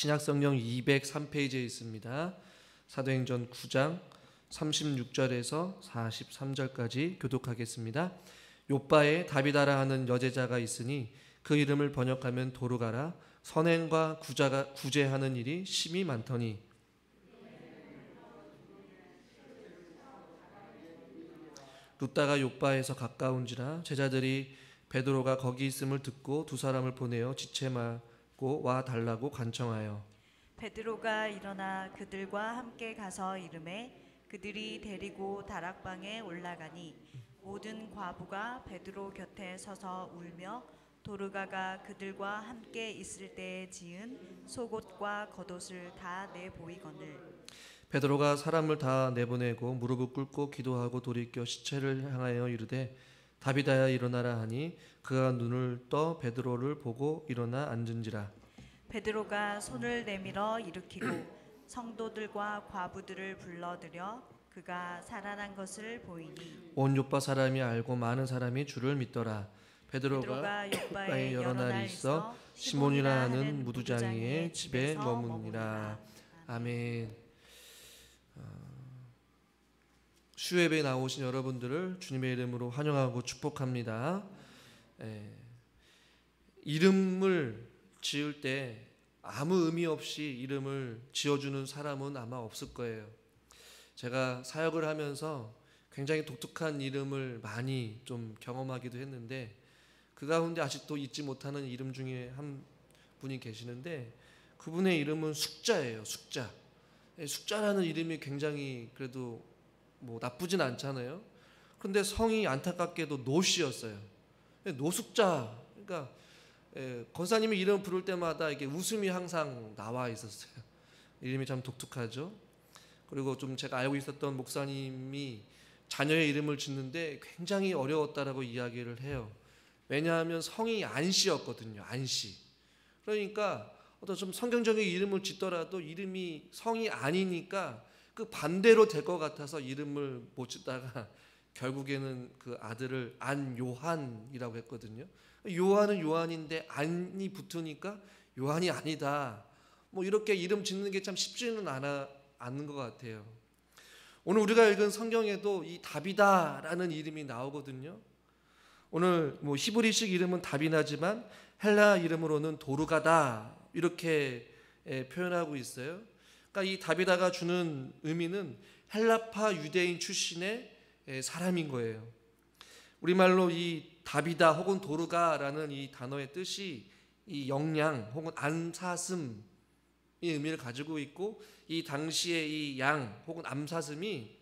신약성경 203페이지에 있습니다. 사도행전 9장 36절에서 43절까지 교독하겠습니다. 욥바에 다비다라 하는 여제자가 있으니 그 이름을 번역하면 도르가라. 선행과 구제하는 일이 심히 많더니 룻다가 욥바에서 가까운지라 제자들이 베드로가 거기 있음을 듣고 두 사람을 보내어 지체하고 와 달라고 간청하여 베드로가 일어나 그들과 함께 가서 이르매 그들이 데리고 다락방에 올라가니 모든 과부가 베드로 곁에 서서 울며 도르가가 그들과 함께 있을 때에 지은 속옷과 겉옷을 다 내보이거늘 베드로가 사람을 다 내보내고 무릎을 꿇고 기도하고 돌이켜 시체를 향하여 이르되 다비다야 일어나라 하니 그가 눈을 떠 베드로를 보고 일어나 앉은지라. 베드로가 손을 내밀어 일으키고 성도들과 과부들을 불러들여 그가 살아난 것을 보이니 온 욥바 사람이 알고 많은 사람이 주를 믿더라. 베드로가 욥바에 여러 날 있어 시몬이라 하는 무두장이의 집에 머무니라. 아멘. 수요예배에 나오신 여러분들을 주님의 이름으로 환영하고 축복합니다. 이름을 지을 때 아무 의미 없이 이름을 지어주는 사람은 아마 없을 거예요. 제가 사역을 하면서 굉장히 독특한 이름을 많이 좀 경험하기도 했는데 그 가운데 아직도 잊지 못하는 이름 중에 한 분이 계시는데 그분의 이름은 숙자예요. 숙자. 숙자라는 이름이 굉장히 그래도 뭐 나쁘진 않잖아요. 그런데 성이 안타깝게도 노씨였어요. 노숙자. 그러니까 권사님이 이름 부를 때마다 이렇게 웃음이 항상 나와 있었어요. 이름이 참 독특하죠. 그리고 좀 제가 알고 있었던 목사님이 자녀의 이름을 짓는데 굉장히 어려웠다라고 이야기를 해요. 왜냐하면 성이 안씨였거든요. 안씨. 그러니까 어떤 좀 성경적인 이름을 짓더라도 이름이 성이 아니니까 그 반대로 될 것 같아서 이름을 못 짓다가 결국에는 그 아들을 안요한이라고 했거든요. 요한은 요한인데 안이 붙으니까 요한이 아니다. 뭐 이렇게 이름 짓는 게 참 쉽지는 않은 것 같아요. 오늘 우리가 읽은 성경에도 이 다비다라는 이름이 나오거든요. 오늘 뭐 히브리식 이름은 다비나지만 헬라 이름으로는 도르가다 이렇게 표현하고 있어요. 그러니까 이 다비다가 주는 의미는 헬라파 유대인 출신의 사람인 거예요. 우리말로 이 다비다 혹은 도르가라는 이 단어의 뜻이 이 영양 혹은 암사슴의 의미를 가지고 있고 이 당시의 이 양 혹은 암사슴이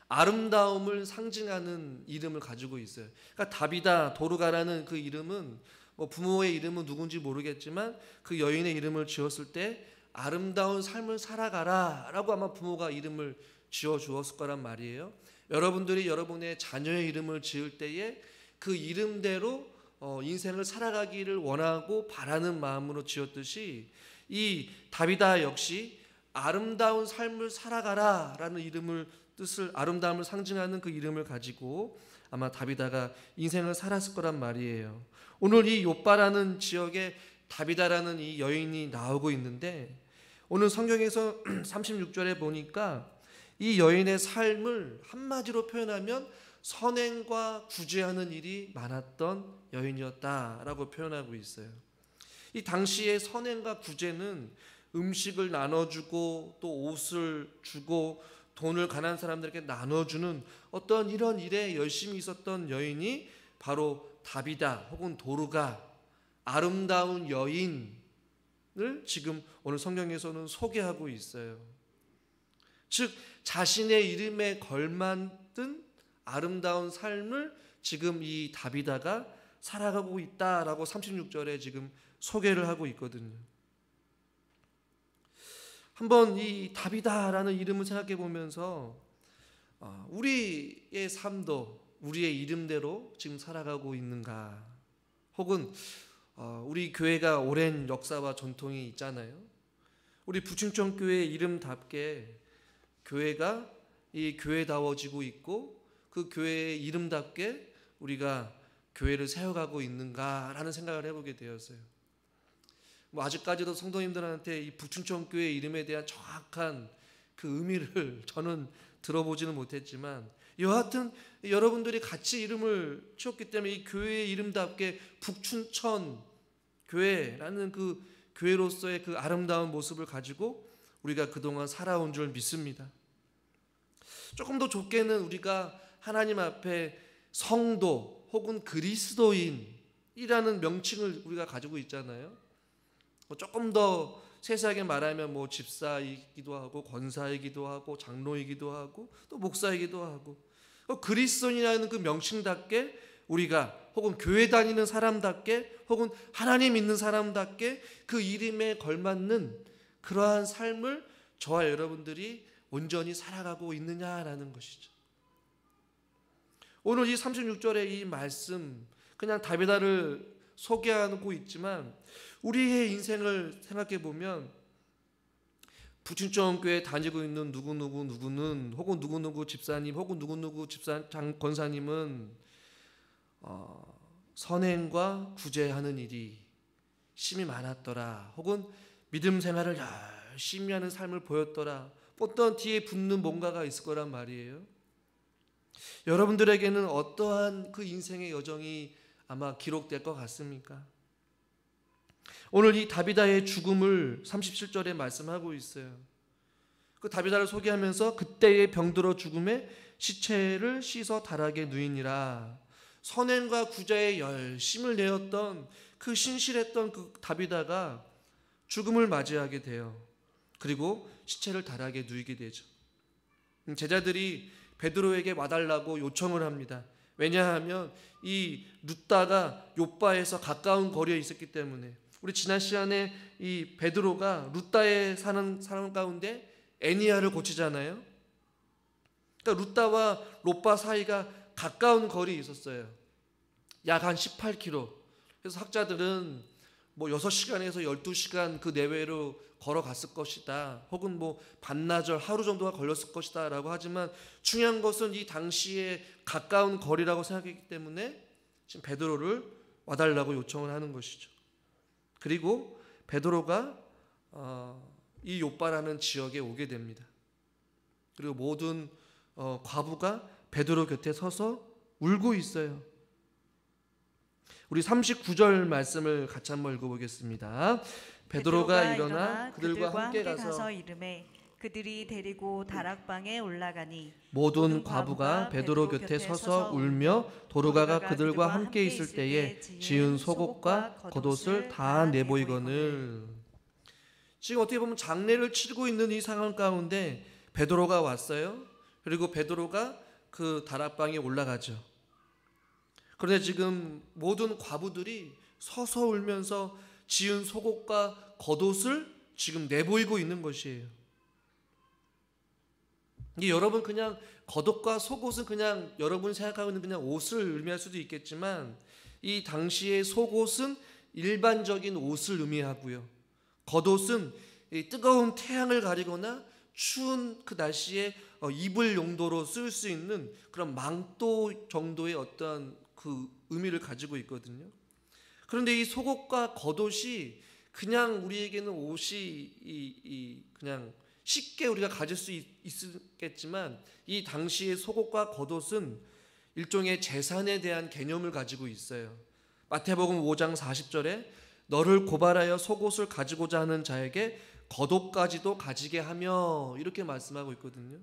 아름다움을 상징하는 이름을 가지고 있어요. 그러니까 다비다 도르가라는 그 이름은 뭐 부모의 이름은 누군지 모르겠지만 그 여인의 이름을 지었을 때 아름다운 삶을 살아가라 라고 아마 부모가 이름을 지어 주었을 거란 말이에요. 여러분들이 여러분의 자녀의 이름을 지을 때에 그 이름대로 인생을 살아가기를 원하고 바라는 마음으로 지었듯이 이 다비다 역시 아름다운 삶을 살아가라 라는 뜻을 아름다움을 상징하는 그 이름을 가지고 아마 다비다가 인생을 살았을 거란 말이에요. 오늘 이 욥바라는 지역에 다비다라는 이 여인이 나오고 있는데 오늘 성경에서 36절에 보니까 이 여인의 삶을 한마디로 표현하면 선행과 구제하는 일이 많았던 여인이었다라고 표현하고 있어요. 이 당시의 선행과 구제는 음식을 나눠주고 또 옷을 주고 돈을 가난한 사람들에게 나눠주는 어떤 이런 일에 열심히 있었던 여인이 바로 다비다 혹은 도르가 아름다운 여인을 지금 오늘 성경에서는 소개하고 있어요. 즉 자신의 이름에 걸맞은 아름다운 삶을 지금 이 다비다가 살아가고 있다라고 36절에 지금 소개를 하고 있거든요. 한번 이 다비다라는 이름을 생각해 보면서 우리의 삶도 우리의 이름대로 지금 살아가고 있는가? 혹은 우리 교회가 오랜 역사와 전통이 있잖아요. 우리 부충천교회 이름답게 교회가 이 교회다워지고 있고 그 교회의 이름답게 우리가 교회를 세워가고 있는가라는 생각을 해보게 되었어요. 뭐 아직까지도 성도님들한테 이 북춘천교회 이름에 대한 정확한 그 의미를 저는 들어보지는 못했지만, 여하튼 여러분들이 같이 이름을 지었기 때문에 이 교회의 이름답게 북춘천 교회라는 그 교회로서의 그 아름다운 모습을 가지고 우리가 그동안 살아온 줄 믿습니다. 조금 더 좁게는 우리가 하나님 앞에 성도 혹은 그리스도인이라는 명칭을 우리가 가지고 있잖아요. 조금 더 세세하게 말하면 뭐 집사이기도 하고 권사이기도 하고 장로이기도 하고 또 목사이기도 하고, 그리스도인이라는 그 명칭답게 우리가 혹은 교회 다니는 사람답게 혹은 하나님 믿는 사람답게 그 이름에 걸맞는 그러한 삶을 저와 여러분들이 온전히 살아가고 있느냐라는 것이죠. 오늘 이 36절의 이 말씀, 그냥 다비다를 소개하고 있지만 우리의 인생을 생각해 보면 북춘천교회 다니고 있는 누구는 혹은 누구누구 집사님 혹은 누구누구 권사님은 선행과 구제하는 일이 심히 많았더라, 혹은 믿음 생활을 열심히 하는 삶을 보였더라, 어떤 뒤에 붙는 뭔가가 있을 거란 말이에요. 여러분들에게는 어떠한 그 인생의 여정이 아마 기록될 것 같습니까? 오늘 이 다비다의 죽음을 37절에 말씀하고 있어요. 그 다비다를 소개하면서 그때의 병들어 죽음에 시체를 씻어 다락에 누이니라. 선행과 구제에 열심을 내었던 그 신실했던 그 다비다가 죽음을 맞이하게 돼요. 그리고 시체를 다락에 누이게 되죠. 제자들이 베드로에게 와달라고 요청을 합니다. 왜냐하면 이 룻다가 욥바에서 가까운 거리에 있었기 때문에. 우리 지난 시간에 이 베드로가 룻다에 사는 사람 가운데 애니야를 고치잖아요. 그러니까 룻다와 롯바 사이가 가까운 거리에 있었어요. 약 한 18km. 그래서 학자들은 뭐 6시간에서 12시간 그 내외로 걸어갔을 것이다, 혹은 뭐 반나절 하루 정도가 걸렸을 것이다 라고 하지만, 중요한 것은 이 당시에 가까운 거리라고 생각했기 때문에 지금 베드로를 와달라고 요청을 하는 것이죠. 그리고 베드로가 이 욥바라는 지역에 오게 됩니다. 그리고 모든 과부가 베드로 곁에 서서 울고 있어요. 우리 39절 말씀을 같이 한번 읽어보겠습니다. 베드로가 일어나 그들과 함께 가서 이르매 그들이 데리고 다락방에 올라가니 모든 과부가 베드로 곁에 서서 울며 도르가가 그들과 함께 있을 때에 지은 속옷과 겉옷을 다 내보이거늘. 지금 어떻게 보면 장례를 치르고 있는 이 상황 가운데 베드로가 왔어요. 그리고 베드로가 그 다락방에 올라가죠. 그런데 지금 모든 과부들이 서서 울면서 지은 속옷과 겉옷을 지금 내보이고 있는 것이에요. 이게 여러분, 그냥 겉옷과 속옷은 그냥 여러분이 생각하고 있는 그냥 옷을 의미할 수도 있겠지만, 이 당시의 속옷은 일반적인 옷을 의미하고요, 겉옷은 뜨거운 태양을 가리거나 추운 그 날씨에 입을 용도로 쓸 수 있는 그런 망토 정도의 어떤 그 의미를 가지고 있거든요. 그런데 이 속옷과 겉옷이 그냥 우리에게는 옷이 그냥 쉽게 우리가 가질 수 있겠지만, 이 당시의 속옷과 겉옷은 일종의 재산에 대한 개념을 가지고 있어요. 마태복음 5장 40절에 너를 고발하여 속옷을 가지고자 하는 자에게 겉옷까지도 가지게 하며, 이렇게 말씀하고 있거든요.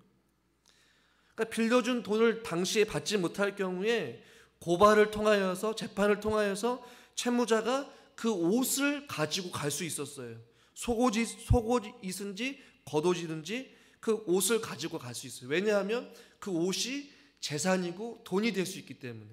그러니까 빌려준 돈을 당시에 받지 못할 경우에 고발을 통하여서, 재판을 통하여서 채무자가 그 옷을 가지고 갈 수 있었어요. 속옷이든지 겉옷이든지 그 옷을 가지고 갈 수 있어요. 왜냐하면 그 옷이 재산이고 돈이 될 수 있기 때문에.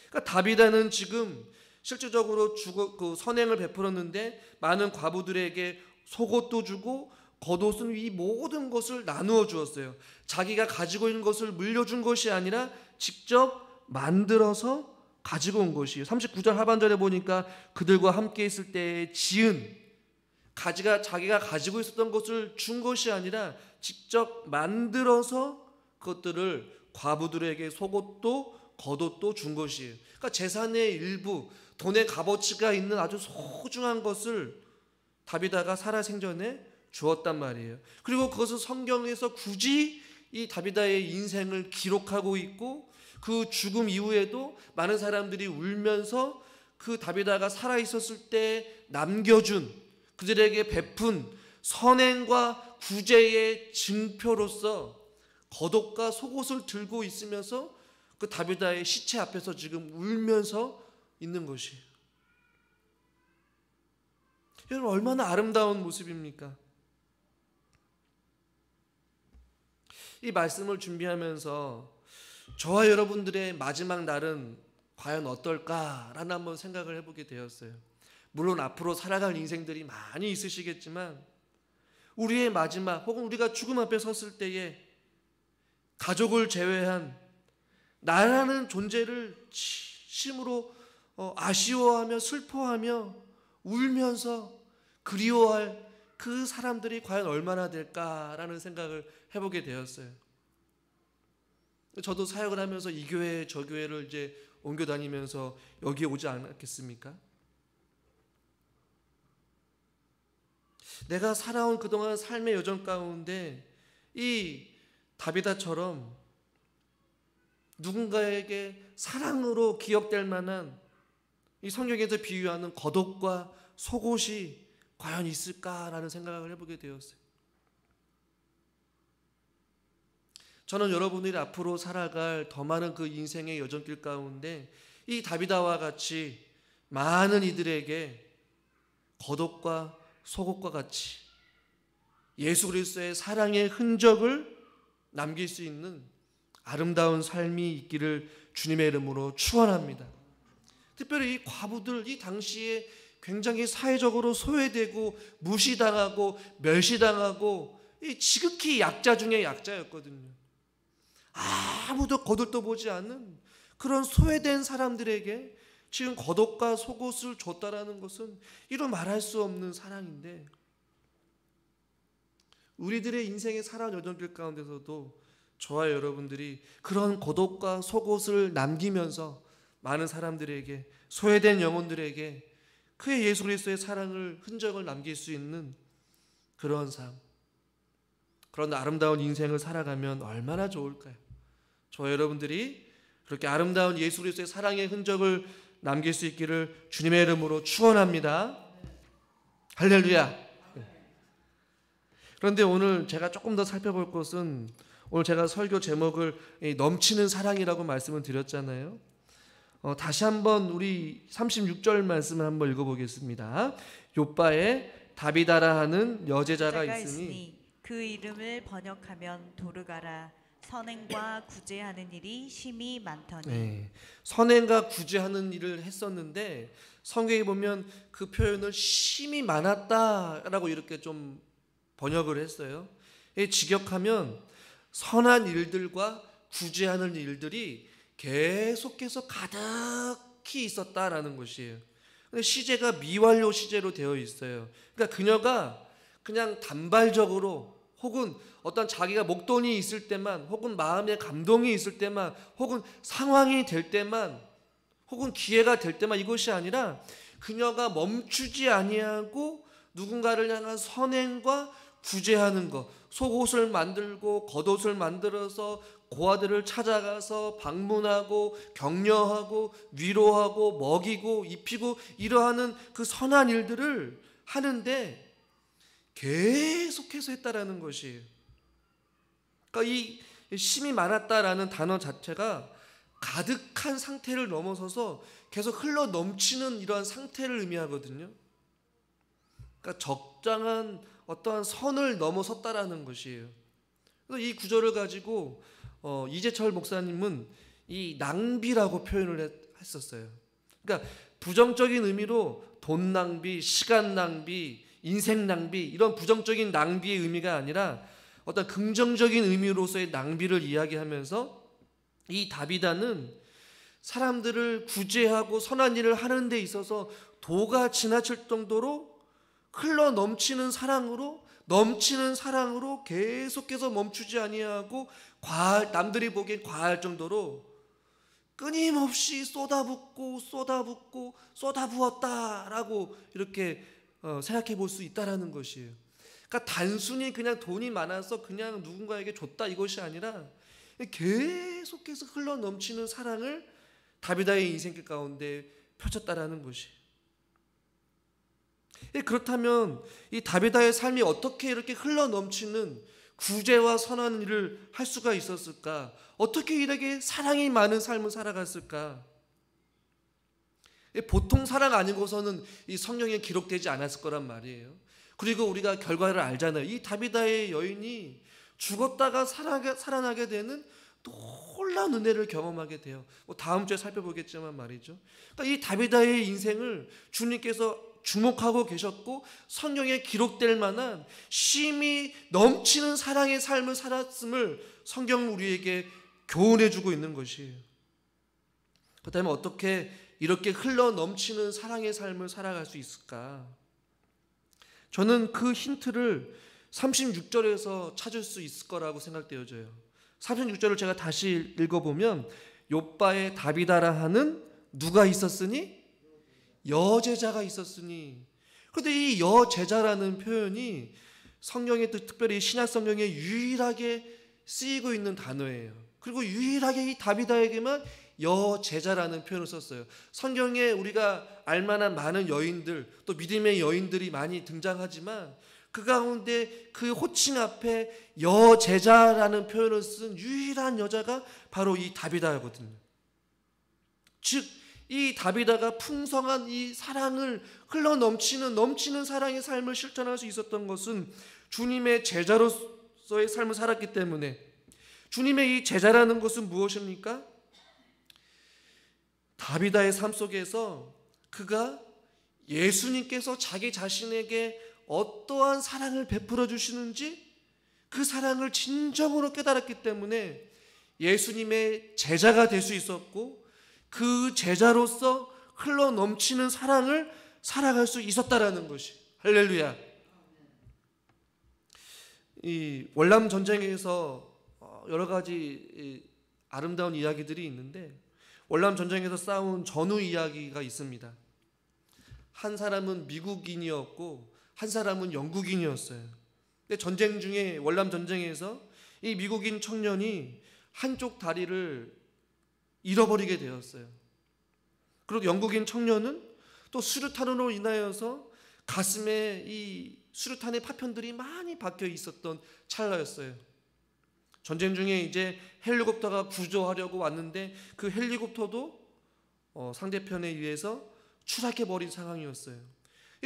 그러니까 다비다는 지금 실질적으로 그 선행을 베풀었는데 많은 과부들에게 속옷도 주고 겉옷은 이 모든 것을 나누어 주었어요. 자기가 가지고 있는 것을 물려준 것이 아니라 직접 만들어서 가지고 온 것이에요. 39절 하반절에 보니까 그들과 함께 있을 때에 지은, 자기가 가지고 있었던 것을 준 것이 아니라 직접 만들어서 그것들을 과부들에게 속옷도 겉옷도 준 것이에요. 그러니까 재산의 일부, 돈의 값어치가 있는 아주 소중한 것을 다비다가 살아생전에 주었단 말이에요. 그리고 그것을 성경에서 굳이 이 다비다의 인생을 기록하고 있고, 그 죽음 이후에도 많은 사람들이 울면서 그 다비다가 살아있었을 때 남겨준, 그들에게 베푼 선행과 구제의 증표로서 겉옷과 속옷을 들고 있으면서 그 다비다의 시체 앞에서 지금 울면서 있는 것이에요. 여러분, 얼마나 아름다운 모습입니까? 이 말씀을 준비하면서 저와 여러분들의 마지막 날은 과연 어떨까라는 한번 생각을 해보게 되었어요. 물론 앞으로 살아갈 인생들이 많이 있으시겠지만, 우리의 마지막, 혹은 우리가 죽음 앞에 섰을 때에 가족을 제외한 나라는 존재를 진심으로 아쉬워하며 슬퍼하며 울면서 그리워할 그 사람들이 과연 얼마나 될까라는 생각을 해보게 되었어요. 저도 사역을 하면서 이 교회 저 교회를 이제 옮겨 다니면서 여기에 오지 않았겠습니까? 내가 살아온 그동안 삶의 여정 가운데 이 다비다처럼 누군가에게 사랑으로 기억될 만한 이 성경에서 비유하는 겉옷과 속옷이 과연 있을까라는 생각을 해보게 되었어요. 저는 여러분들이 앞으로 살아갈 더 많은 그 인생의 여정길 가운데 이 다비다와 같이 많은 이들에게 겉옷과 속옷과 같이 예수 그리스도의 사랑의 흔적을 남길 수 있는 아름다운 삶이 있기를 주님의 이름으로 축원합니다. 특별히 이 과부들, 이 당시에 굉장히 사회적으로 소외되고 무시당하고 멸시당하고 이 지극히 약자 중에 약자였거든요. 아무도 거들떠 보지 않는 그런 소외된 사람들에게 지금 겉옷과 속옷을 줬다라는 것은 이루 말할 수 없는 사랑인데, 우리들의 인생의 살아온 여정길 가운데서도 저와 여러분들이 그런 겉옷과 속옷을 남기면서 많은 사람들에게, 소외된 영혼들에게 그의 예수 그리스도의 사랑을, 흔적을 남길 수 있는 그런 삶, 그런 아름다운 인생을 살아가면 얼마나 좋을까요? 저와 여러분들이 그렇게 아름다운 예수 그리스도의 사랑의 흔적을 남길 수 있기를 주님의 이름으로 축원합니다. 할렐루야. 그런데 오늘 제가 조금 더 살펴볼 것은, 오늘 제가 설교 제목을 넘치는 사랑이라고 말씀을 드렸잖아요. 다시 한번 우리 36절 말씀을 한번 읽어보겠습니다. 욥바에 다비다라 하는 여제자가 있으니 그 이름을 번역하면 도르가라. 선행과 구제하는 일이 심히 많더니. 네, 선행과 구제하는 일을 했었는데 성경에 보면 그 표현을 심히 많았다라고 이렇게 좀 번역을 했어요. 직역하면 선한 일들과 구제하는 일들이 계속해서 가득히 있었다라는 것이에요. 근데 시제가 미완료 시제로 되어 있어요. 그러니까 그녀가 그냥 단발적으로, 혹은 어떤 자기가 목돈이 있을 때만, 혹은 마음에 감동이 있을 때만, 혹은 상황이 될 때만, 혹은 기회가 될 때만, 이것이 아니라 그녀가 멈추지 아니하고 누군가를 향한 선행과 구제하는 것, 속옷을 만들고 겉옷을 만들어서 고아들을 찾아가서 방문하고 격려하고 위로하고 먹이고 입히고 이러하는 그 선한 일들을 하는데 계속해서 했다라는 것이에요. 그러니까 이 심이 많았다라는 단어 자체가 가득한 상태를 넘어서서 계속 흘러 넘치는 이러한 상태를 의미하거든요. 그러니까 적당한 어떠한 선을 넘어섰다라는 것이에요. 그래서 이 구절을 가지고 이재철 목사님은 이 낭비라고 표현을 했었어요. 그러니까 부정적인 의미로 돈 낭비, 시간 낭비, 인생 낭비, 이런 부정적인 낭비의 의미가 아니라 어떤 긍정적인 의미로서의 낭비를 이야기하면서 이 다비다는 사람들을 구제하고 선한 일을 하는 데 있어서 도가 지나칠 정도로 흘러 넘치는 사랑으로 계속해서 멈추지 아니하고 남들이 보기엔 과할 정도로 끊임없이 쏟아붓고 쏟아붓고 쏟아부었다라고 이렇게 생각해 볼 수 있다라는 것이에요. 그러니까 단순히 그냥 돈이 많아서 그냥 누군가에게 줬다 이것이 아니라 계속해서 흘러 넘치는 사랑을 다비다의 인생 가운데 펼쳤다라는 것이. 그렇다면 이 다비다의 삶이 어떻게 이렇게 흘러 넘치는 구제와 선한 일을 할 수가 있었을까? 어떻게 이렇게 사랑이 많은 삶을 살아갔을까? 보통 사랑 아니고서는 이 성경에 기록되지 않았을 거란 말이에요. 그리고 우리가 결과를 알잖아요. 이 다비다의 여인이 죽었다가 살아나게 되는 놀라운 은혜를 경험하게 돼요. 다음 주에 살펴보겠지만 말이죠. 그러니까 이 다비다의 인생을 주님께서 주목하고 계셨고 성경에 기록될 만한 쉼이 넘치는 사랑의 삶을 살았음을 성경은 우리에게 교훈해주고 있는 것이에요. 그렇다면 어떻게 이렇게 흘러 넘치는 사랑의 삶을 살아갈 수 있을까? 저는 그 힌트를 36절에서 찾을 수 있을 거라고 생각되어져요. 36절을 제가 다시 읽어보면 욥바의 다비다라 하는 누가 있었으니? 여제자가 있었으니. 그런데 이 여제자라는 표현이 성경에 특별히 신약 성경에 유일하게 쓰이고 있는 단어예요. 그리고 유일하게 이 다비다에게만 여제자라는 표현을 썼어요. 성경에 우리가 알만한 많은 여인들, 또 믿음의 여인들이 많이 등장하지만 그 가운데 그 호칭 앞에 여제자라는 표현을 쓴 유일한 여자가 바로 이 다비다거든요. 즉 이 다비다가 풍성한 이 사랑을 흘러 넘치는 사랑의 삶을 실천할 수 있었던 것은 주님의 제자로서의 삶을 살았기 때문에. 주님의 이 제자라는 것은 무엇입니까? 다비다의 삶 속에서 그가 예수님께서 자기 자신에게 어떠한 사랑을 베풀어 주시는지 그 사랑을 진정으로 깨달았기 때문에 예수님의 제자가 될 수 있었고 그 제자로서 흘러 넘치는 사랑을 살아갈 수 있었다라는 것이. 할렐루야. 이 월남 전쟁에서 여러 가지 아름다운 이야기들이 있는데 월남 전쟁에서 싸운 전후 이야기가 있습니다. 한 사람은 미국인이었고 한 사람은 영국인이었어요. 근데 전쟁 중에 월남 전쟁에서 이 미국인 청년이 한쪽 다리를 잃어버리게 되었어요. 그리고 영국인 청년은 또 수류탄으로 인하여서 가슴에 이 수류탄의 파편들이 많이 박혀 있었던 찰나였어요. 전쟁 중에 이제 헬리콥터가 구조하려고 왔는데 그 헬리콥터도 상대편에 의해서 추락해버린 상황이었어요.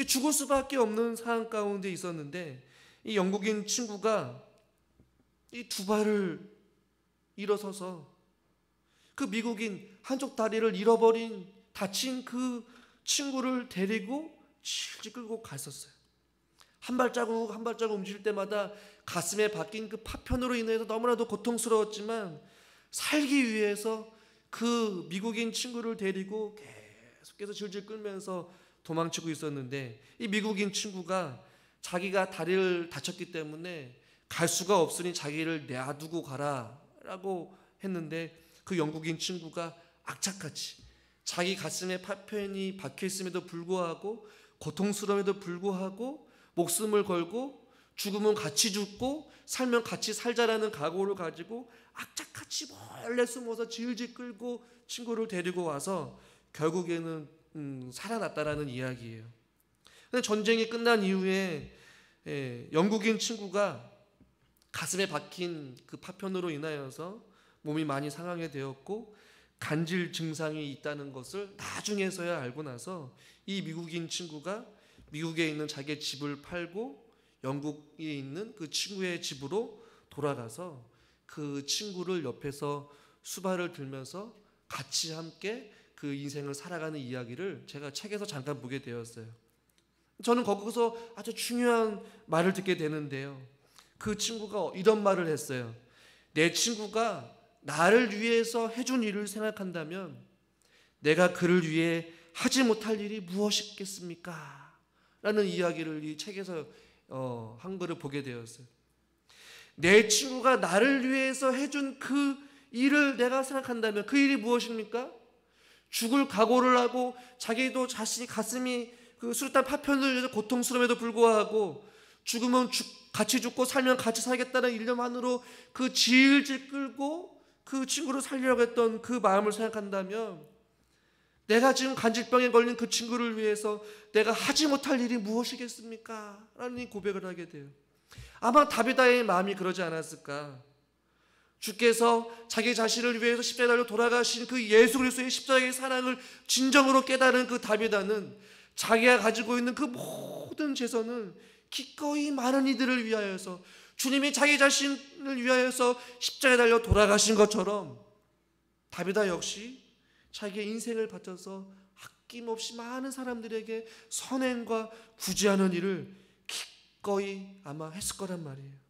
죽을 수밖에 없는 상황 가운데 있었는데 이 영국인 친구가 이 두 발을 일어서서 그 미국인 한쪽 다리를 잃어버린 다친 그 친구를 데리고 질질 끌고 갔었어요. 한 발자국 한 발자국 움직일 때마다 가슴에 박힌 그 파편으로 인해서 너무나도 고통스러웠지만 살기 위해서 그 미국인 친구를 데리고 계속해서 질질 끌면서 도망치고 있었는데 이 미국인 친구가 자기가 다리를 다쳤기 때문에 갈 수가 없으니 자기를 놔두고 가라라고 했는데 그 영국인 친구가 악착같이 자기 가슴에 파편이 박혀 있음에도 불구하고 고통스러움에도 불구하고 목숨을 걸고 죽으면 같이 죽고 살면 같이 살자라는 각오를 가지고 악착같이 몰래 숨어서 질질 끌고 친구를 데리고 와서 결국에는 살아났다라는 이야기예요. 근데 전쟁이 끝난 이후에 영국인 친구가 가슴에 박힌 그 파편으로 인하여서 몸이 많이 상하게 되었고 간질 증상이 있다는 것을 나중에서야 알고 나서 이 미국인 친구가 미국에 있는 자기의 집을 팔고 영국에 있는 그 친구의 집으로 돌아가서 그 친구를 옆에서 수발을 들면서 같이 함께 그 인생을 살아가는 이야기를 제가 책에서 잠깐 보게 되었어요. 저는 거기서 아주 중요한 말을 듣게 되는데요. 그 친구가 이런 말을 했어요. 내 친구가 나를 위해서 해준 일을 생각한다면 내가 그를 위해 하지 못할 일이 무엇이겠습니까? 라는 이야기를 이 책에서 한 글을 보게 되었어요. 내 친구가 나를 위해서 해준 그 일을 내가 생각한다면 그 일이 무엇입니까? 죽을 각오를 하고 자기도 자신이 가슴이 그 수류탄 파편을 위해서 고통스러움에도 불구하고 죽으면 같이 죽고 살면 같이 살겠다는 일념만으로 그 질질 끌고 그 친구를 살리려고 했던 그 마음을 생각한다면 내가 지금 간질병에 걸린 그 친구를 위해서 내가 하지 못할 일이 무엇이겠습니까? 라는 고백을 하게 돼요. 아마 다비다의 마음이 그러지 않았을까? 주께서 자기 자신을 위해서 십자가에 달려 돌아가신 그 예수 그리스도의 십자가의 사랑을 진정으로 깨달은 그 다비다는 자기가 가지고 있는 그 모든 재산을 기꺼이 많은 이들을 위하여서 주님이 자기 자신을 위하여서 십자가에 달려 돌아가신 것처럼 다비다 역시 자기의 인생을 바쳐서 아낌없이 많은 사람들에게 선행과 구제하는 일을 기꺼이 아마 했을 거란 말이에요.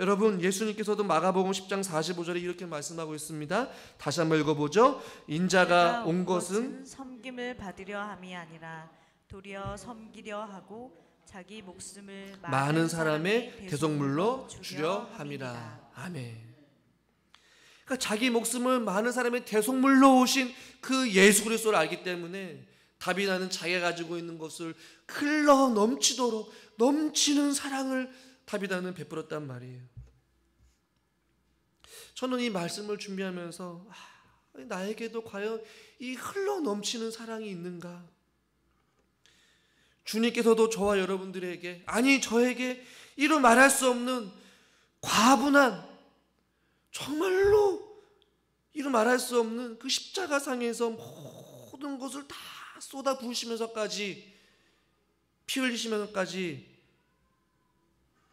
여러분, 예수님께서도 마가복음 10장 45절에 이렇게 말씀하고 있습니다. 다시 한번 읽어보죠. 인자가 온 것은 섬김을 받으려 함이 아니라 도리어 섬기려 하고 자기 목숨을 많은 사람의 대속물로 주려 함이라. 아멘. 그러니까 자기 목숨을 많은 사람의 대속물로 오신 그 예수 그리스도를 알기 때문에 다비다는 자기가 가지고 있는 것을 흘러 넘치도록 넘치는 사랑을 다비다는 베풀었단 말이에요. 저는 이 말씀을 준비하면서 나에게도 과연 이 흘러 넘치는 사랑이 있는가? 주님께서도 저와 여러분들에게, 아니 저에게 이루 말할 수 없는 과분한, 정말로 이루 말할 수 없는 그 십자가상에서 모든 것을 다 쏟아 부으시면서까지, 피 흘리시면서까지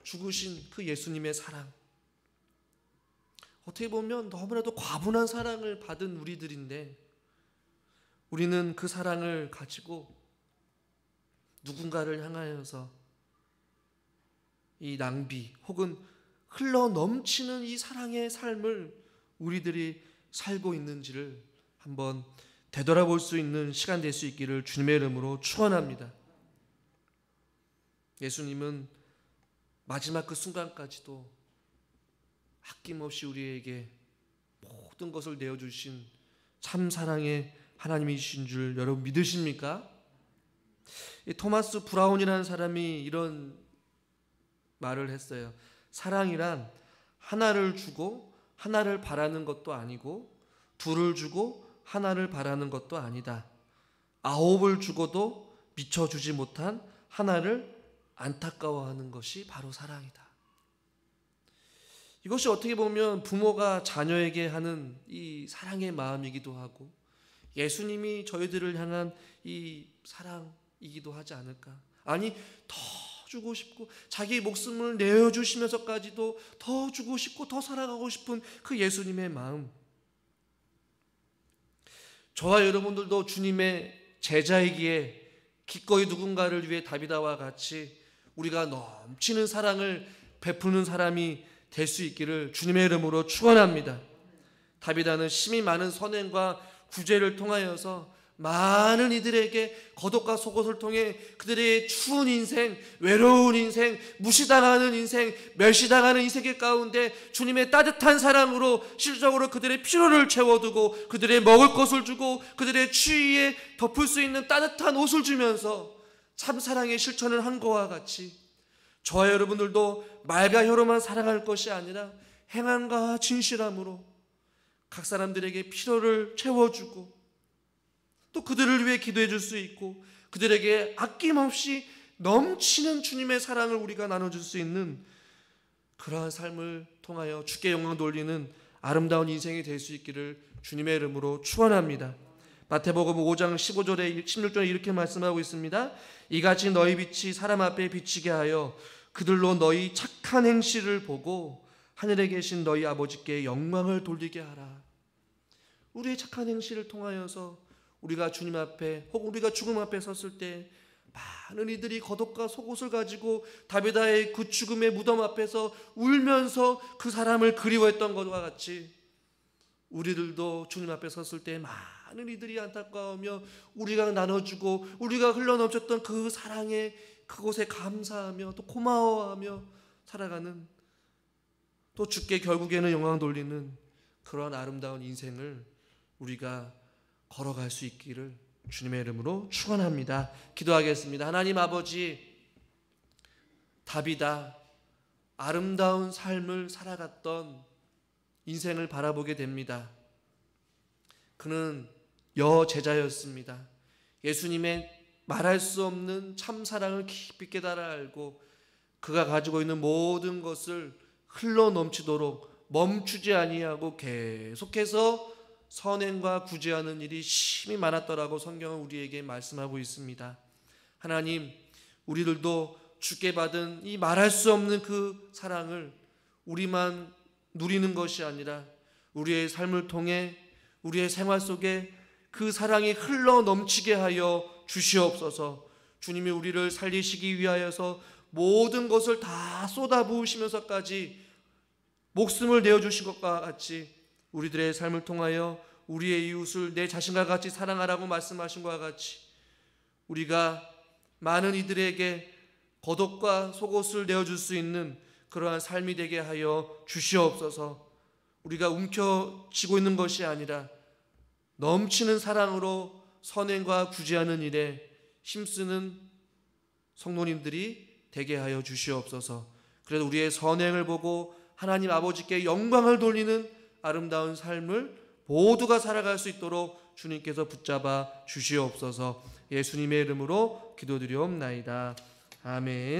죽으신 그 예수님의 사랑, 어떻게 보면 너무나도 과분한 사랑을 받은 우리들인데 우리는 그 사랑을 가지고 누군가를 향하여서 이 낭비 혹은 흘러 넘치는 이 사랑의 삶을 우리들이 살고 있는지를 한번 되돌아볼 수 있는 시간 될 수 있기를 주님의 이름으로 축원합니다. 예수님은 마지막 그 순간까지도 아낌없이 우리에게 모든 것을 내어주신 참 사랑의 하나님이신 줄 여러분 믿으십니까? 이 토마스 브라운이라는 사람이 이런 말을 했어요. 사랑이란 하나를 주고 하나를 바라는 것도 아니고 둘을 주고 하나를 바라는 것도 아니다. 9을 주고도 미처 주지 못한 하나를 안타까워하는 것이 바로 사랑이다. 이것이 어떻게 보면 부모가 자녀에게 하는 이 사랑의 마음이기도 하고 예수님이 저희들을 향한 이 사랑이기도 하지 않을까. 아니 더 주고 싶고 자기 목숨을 내어주시면서까지도 더 주고 싶고 더 살아가고 싶은 그 예수님의 마음. 저와 여러분들도 주님의 제자이기에 기꺼이 누군가를 위해 다비다와 같이 우리가 넘치는 사랑을 베푸는 사람이 될 수 있기를 주님의 이름으로 축원합니다. 다비다는 심히 많은 선행과 구제를 통하여서 많은 이들에게 겉옷과 속옷을 통해 그들의 추운 인생, 외로운 인생, 무시당하는 인생, 멸시당하는 인생 가운데 주님의 따뜻한 사랑으로 실질적으로 그들의 필요를 채워두고 그들의 먹을 것을 주고 그들의 추위에 덮을 수 있는 따뜻한 옷을 주면서 참 사랑의 실천을 한 것과 같이 저와 여러분들도 말과 혀로만 사랑할 것이 아니라 행함과 진실함으로 각 사람들에게 필요를 채워주고 또 그들을 위해 기도해 줄 수 있고 그들에게 아낌없이 넘치는 주님의 사랑을 우리가 나눠줄 수 있는 그러한 삶을 통하여 주께 영광 돌리는 아름다운 인생이 될 수 있기를 주님의 이름으로 축원합니다. 마태복음 5장 15절에 16절에 이렇게 말씀하고 있습니다. 이같이 너희 빛이 사람 앞에 비치게 하여 그들로 너희 착한 행실을 보고 하늘에 계신 너희 아버지께 영광을 돌리게 하라. 우리의 착한 행실을 통하여서 우리가 주님 앞에 혹은 우리가 죽음 앞에 섰을 때 많은 이들이 겉옷과 속옷을 가지고 다비다의 그 죽음의 무덤 앞에서 울면서 그 사람을 그리워했던 것과 같이 우리들도 주님 앞에 섰을 때 많은 이들이 안타까우며 우리가 나눠주고 우리가 흘러넘쳤던 그 사랑에 그곳에 감사하며 또 고마워하며 살아가는 또 주께 결국에는 영광 돌리는 그런 아름다운 인생을 우리가 걸어갈 수 있기를 주님의 이름으로 축원합니다. 기도하겠습니다. 하나님 아버지, 다비다 아름다운 삶을 살아갔던 인생을 바라보게 됩니다. 그는 여제자였습니다. 예수님의 말할 수 없는 참사랑을 깊이 깨달아 알고 그가 가지고 있는 모든 것을 흘러넘치도록 멈추지 아니하고 계속해서 선행과 구제하는 일이 심히 많았더라고 성경은 우리에게 말씀하고 있습니다. 하나님, 우리들도 주께 받은 이 말할 수 없는 그 사랑을 우리만 누리는 것이 아니라 우리의 삶을 통해 우리의 생활 속에 그 사랑이 흘러넘치게 하여 주시옵소서. 주님이 우리를 살리시기 위하여서 모든 것을 다 쏟아부으시면서까지 목숨을 내어주신 것과 같이 우리들의 삶을 통하여 우리의 이웃을 내 자신과 같이 사랑하라고 말씀하신 것과 같이 우리가 많은 이들에게 겉옷과 속옷을 내어줄 수 있는 그러한 삶이 되게 하여 주시옵소서. 우리가 움켜쥐고 있는 것이 아니라 넘치는 사랑으로 선행과 구제하는 일에 힘쓰는 성도님들이 되게 하여 주시옵소서. 그래서 우리의 선행을 보고 하나님 아버지께 영광을 돌리는 아름다운 삶을 모두가 살아갈 수 있도록 주님께서 붙잡아 주시옵소서. 예수님의 이름으로 기도드리옵나이다. 아멘.